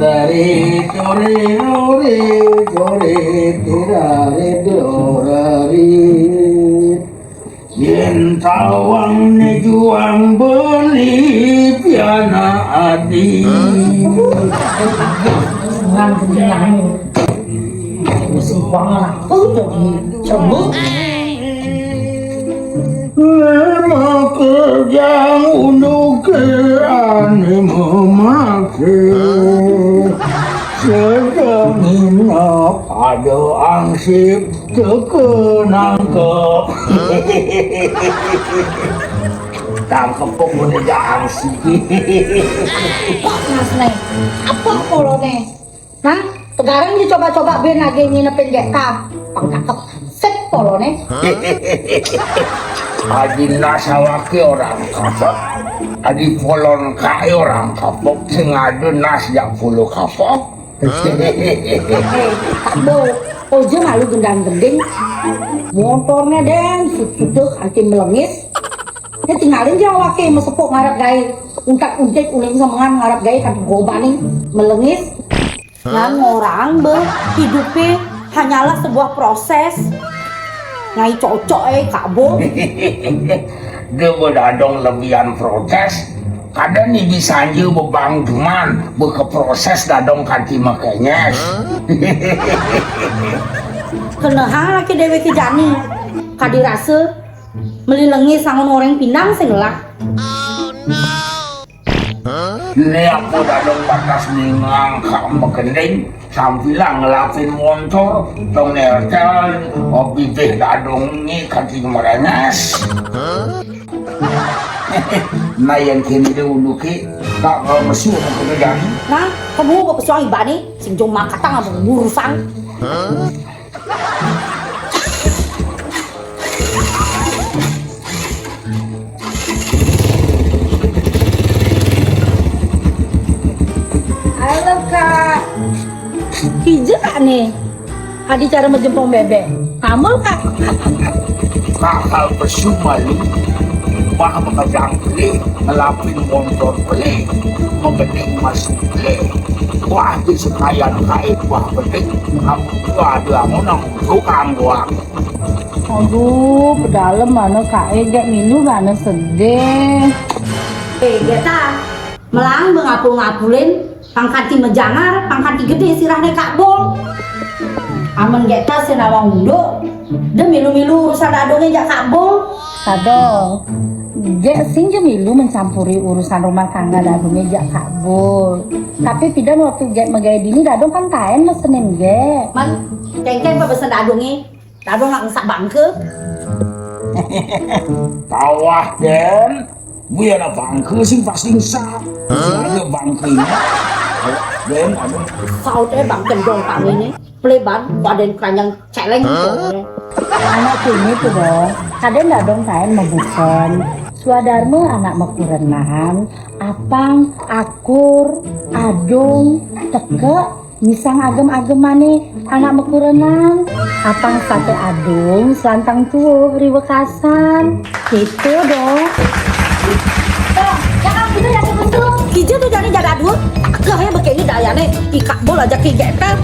Dorari, dore, dore, dore, tirare, dorari. Yen tawang ne juang beli piana adi. Ngang kenyang. Mesti banget. Jadi cemburu. Lema kerjang untuk ane memakai Sedangina pada angsip terkenangkep. Tangkep pemuda angsip. Kok mas nih? Apa kalau nih? Hah? Sekarang dia coba-coba ben lagi nginepin Geta. Pangkakep set polo nih. Adi nasawake orang kapok, adi polon kai orang kapok, sing adu nas jak puluh kapok. Kabo, ojo malu gendang-gending. Motornya den, sudut anti melengis. Ya tinggalin dia awake mesepuk ngarep gawe. Untak-untik uling semengan ngarep gawe kan gobani melengis. Yang orang hidupnya hanyalah sebuah proses. Ngai cocok kabo. Dia berdadong lebihan protes. Kadang ni bisa aja bebang cuman berkeproses dadong kaki makanya. Kenapa laki dewe ke jani? Kadi rasa melilengi sangon orang pinang sengelak. Ini aku dadong batas ningang kak mekening sambilang ngelapin motor tong nertel obi beh dadong ni kaki merenyes. Nah yang kini dulu ki tak kalau mesu mekening. Nah, kamu berpesuang ibani sing cuma kata ngabung burusang. Halo kak. Hijau kak nih. Adi cara menjempong bebek. Kamu kak. Kakak besu malu. Wah mengadang beli, ngelapin motor beli, mengening masuk beli. Wah di sekayan kait, wah penting. Kamu ada nang tukang doang. Aduh, pedalem mana kak gak minum mana sedih. Geta melang mengapul-ngapulin pangkati mejangar, pangkati gede sirahnya kak bol. Aman Geta senawang unduk, dan milu-milu urusan dadongnya jak kak bol. Kadang, dia sing milu mencampuri urusan rumah tangga dadongnya jak kak bol. Tapi pidan waktu get megaya dini dadong kan kain mesenin ge. Man, cengken apa besen dadongnya? Dadong nak ngesak bangke. Tawah den, biar bangke sing pasti ngesak. Ada bangke ini. Den, ada. Sautnya bangke dong kami ini. Peleban, badan keranjang celeng. Anak ini tuh dong, kadang dadong kain membukan. Swadarma anak mekurenan, apang, akur, adung, teke, misang agem-agemane anak mekurenan. Apang sate adung, selantang tuh, riwekasan. Gitu dong. Jangan gitu ya betul. Hijau tuh jadi jaga dua. Kaya begini dayane, ikak bol aja ki Geta.